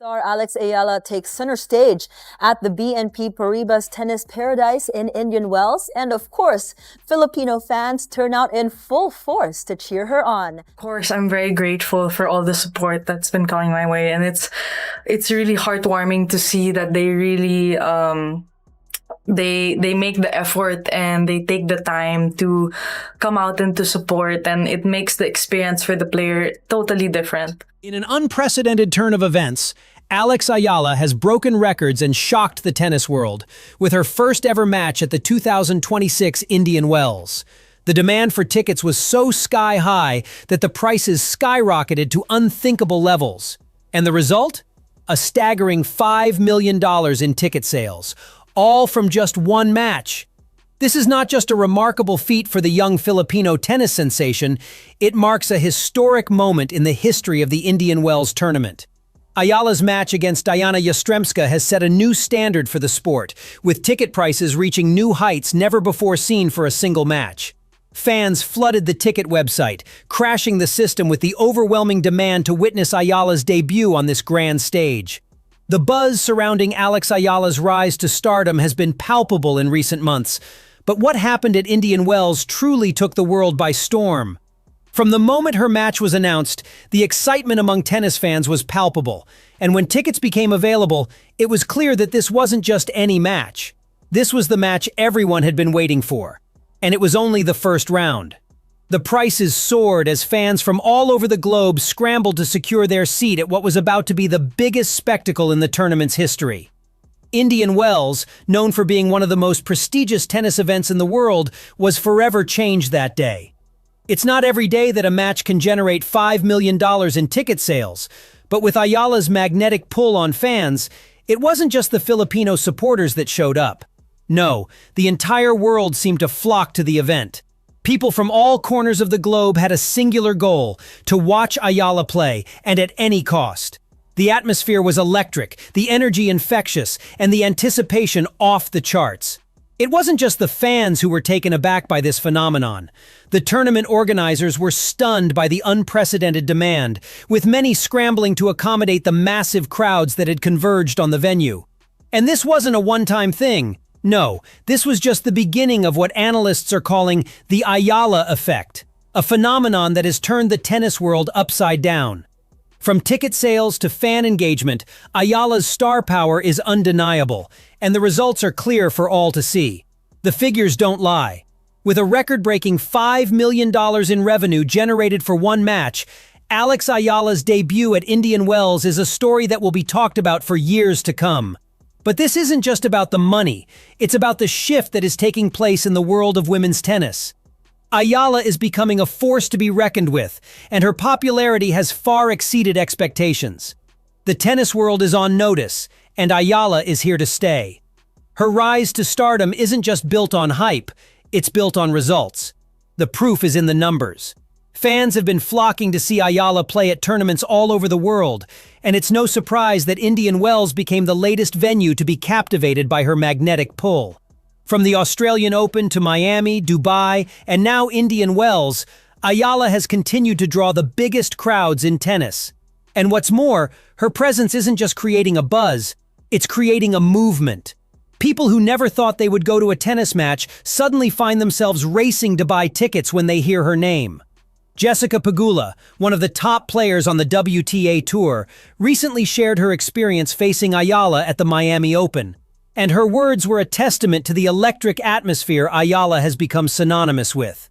Star Alex Ayala takes center stage at the BNP Paribas Tennis Paradise in Indian Wells. And of course, Filipino fans turn out in full force to cheer her on. Of course, I'm very grateful for all the support that's been coming my way. And it's really heartwarming to see that they really, they make the effort and they take the time to come out and to support, and it makes the experience for the player totally different. In an unprecedented turn of events, Alex Ayala has broken records and shocked the tennis world with her first ever match at the 2026 Indian Wells. The demand for tickets was so sky high that the prices skyrocketed to unthinkable levels. And the result? A staggering $5 million in ticket sales, all from just one match. This is not just a remarkable feat for the young Filipino tennis sensation, it marks a historic moment in the history of the Indian Wells tournament. Ayala's match against Aryna Yastremska has set a new standard for the sport, with ticket prices reaching new heights never before seen for a single match. Fans flooded the ticket website, crashing the system with the overwhelming demand to witness Ayala's debut on this grand stage. The buzz surrounding Alex Ayala's rise to stardom has been palpable in recent months, but what happened at Indian Wells truly took the world by storm. From the moment her match was announced, the excitement among tennis fans was palpable, and when tickets became available, it was clear that this wasn't just any match. This was the match everyone had been waiting for, and it was only the first round. The prices soared as fans from all over the globe scrambled to secure their seat at what was about to be the biggest spectacle in the tournament's history. Indian Wells, known for being one of the most prestigious tennis events in the world, was forever changed that day. It's not every day that a match can generate $5 million in ticket sales, but with Ayala's magnetic pull on fans, it wasn't just the Filipino supporters that showed up. No, the entire world seemed to flock to the event. People from all corners of the globe had a singular goal: to watch Ayala play, and at any cost. The atmosphere was electric, the energy infectious, and the anticipation off the charts. It wasn't just the fans who were taken aback by this phenomenon. The tournament organizers were stunned by the unprecedented demand, with many scrambling to accommodate the massive crowds that had converged on the venue. And this wasn't a one-time thing. No, this was just the beginning of what analysts are calling the Ayala effect, a phenomenon that has turned the tennis world upside down. From ticket sales to fan engagement, Ayala's star power is undeniable, and the results are clear for all to see. The figures don't lie. With a record-breaking $5 million in revenue generated for one match, Alex Ayala's debut at Indian Wells is a story that will be talked about for years to come. But this isn't just about the money, it's about the shift that is taking place in the world of women's tennis. Ayala is becoming a force to be reckoned with, and her popularity has far exceeded expectations. The tennis world is on notice, and Ayala is here to stay. Her rise to stardom isn't just built on hype, it's built on results. The proof is in the numbers. Fans have been flocking to see Ayala play at tournaments all over the world, and it's no surprise that Indian Wells became the latest venue to be captivated by her magnetic pull. From the Australian Open to Miami, Dubai, and now Indian Wells, Ayala has continued to draw the biggest crowds in tennis. And what's more, her presence isn't just creating a buzz, it's creating a movement. People who never thought they would go to a tennis match suddenly find themselves racing to buy tickets when they hear her name. Jessica Pegula, one of the top players on the WTA Tour, recently shared her experience facing Ayala at the Miami Open. And her words were a testament to the electric atmosphere Ayala has become synonymous with.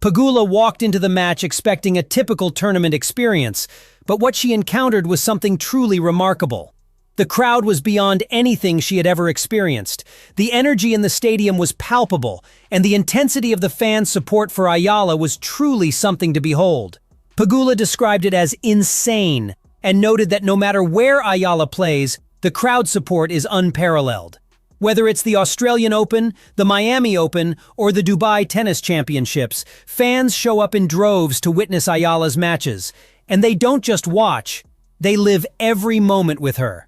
Pegula walked into the match expecting a typical tournament experience, but what she encountered was something truly remarkable. The crowd was beyond anything she had ever experienced. The energy in the stadium was palpable, and the intensity of the fans' support for Ayala was truly something to behold. Pegula described it as insane, and noted that no matter where Ayala plays, the crowd support is unparalleled. Whether it's the Australian Open, the Miami Open, or the Dubai Tennis Championships, fans show up in droves to witness Ayala's matches. And they don't just watch, they live every moment with her.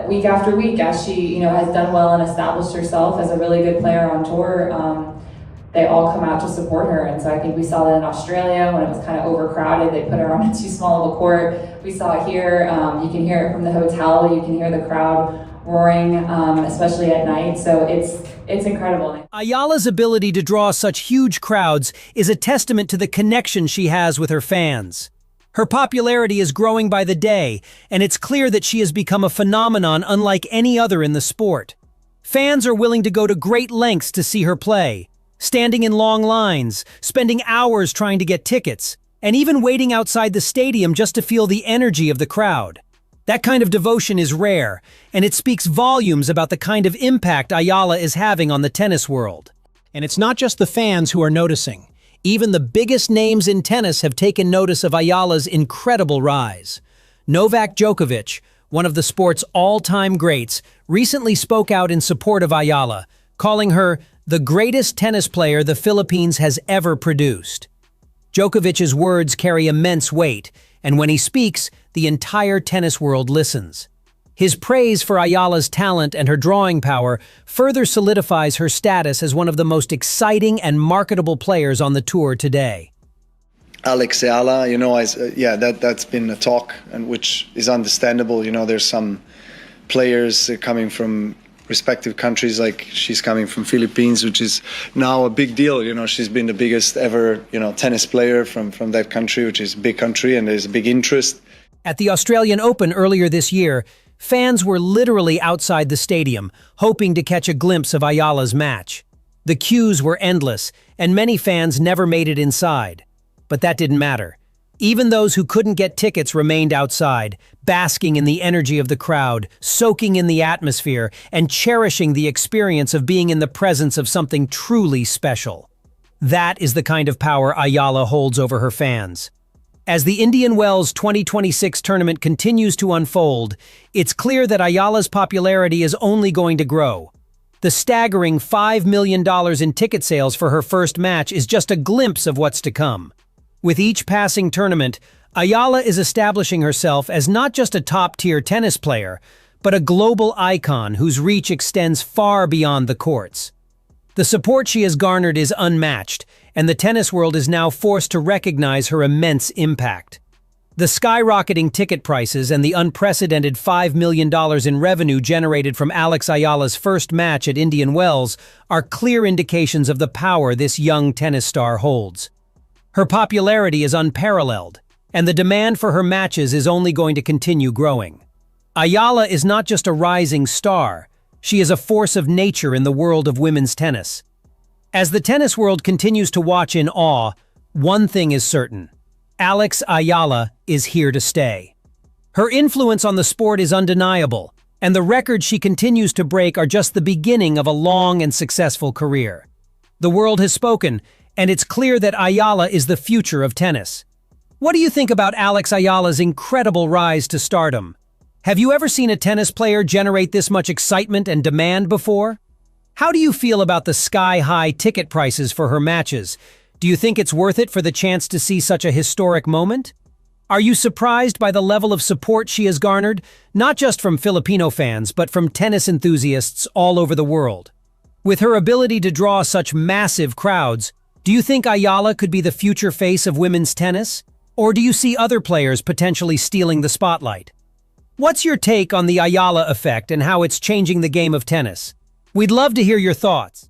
Week after week, as she has done well and established herself as a really good player on tour, they all come out to support her. And so I think we saw that in Australia when it was kind of overcrowded. They put her on too small of a court. We saw it here. You can hear it from the hotel. You can hear the crowd roaring, especially at night. So it's incredible. Ayala's ability to draw such huge crowds is a testament to the connection she has with her fans. Her popularity is growing by the day, and it's clear that she has become a phenomenon unlike any other in the sport. Fans are willing to go to great lengths to see her play, standing in long lines, spending hours trying to get tickets, and even waiting outside the stadium just to feel the energy of the crowd. That kind of devotion is rare, and it speaks volumes about the kind of impact Ayala is having on the tennis world. And it's not just the fans who are noticing. Even the biggest names in tennis have taken notice of Ayala's incredible rise. Novak Djokovic, one of the sport's all-time greats, recently spoke out in support of Ayala, calling her the greatest tennis player the Philippines has ever produced. Djokovic's words carry immense weight, and when he speaks, the entire tennis world listens. His praise for Ayala's talent and her drawing power further solidifies her status as one of the most exciting and marketable players on the tour today. Ayala, that's been a talk, and which is understandable. There's some players coming from respective countries, like she's coming from Philippines, which is now a big deal. She's been the biggest ever, tennis player from that country, which is a big country, and there's a big interest. At the Australian Open earlier this year, fans were literally outside the stadium, hoping to catch a glimpse of Ayala's match. The queues were endless, and many fans never made it inside. But that didn't matter. Even those who couldn't get tickets remained outside, basking in the energy of the crowd, soaking in the atmosphere, and cherishing the experience of being in the presence of something truly special. That is the kind of power Ayala holds over her fans. As the Indian Wells 2026 tournament continues to unfold, it's clear that Ayala's popularity is only going to grow. The staggering $5 million in ticket sales for her first match is just a glimpse of what's to come. With each passing tournament, Ayala is establishing herself as not just a top-tier tennis player, but a global icon whose reach extends far beyond the courts. The support she has garnered is unmatched, and the tennis world is now forced to recognize her immense impact. The skyrocketing ticket prices and the unprecedented $5 million in revenue generated from Alex Ayala's first match at Indian Wells are clear indications of the power this young tennis star holds. Her popularity is unparalleled, and the demand for her matches is only going to continue growing. Ayala is not just a rising star, she is a force of nature in the world of women's tennis. As the tennis world continues to watch in awe, one thing is certain: Alex Ayala is here to stay. Her influence on the sport is undeniable, and the records she continues to break are just the beginning of a long and successful career. The world has spoken, and it's clear that Ayala is the future of tennis. What do you think about Alex Ayala's incredible rise to stardom? Have you ever seen a tennis player generate this much excitement and demand before? How do you feel about the sky-high ticket prices for her matches? Do you think it's worth it for the chance to see such a historic moment? Are you surprised by the level of support she has garnered, not just from Filipino fans, but from tennis enthusiasts all over the world? With her ability to draw such massive crowds, do you think Ayala could be the future face of women's tennis? Or do you see other players potentially stealing the spotlight? What's your take on the Ayala effect and how it's changing the game of tennis? We'd love to hear your thoughts.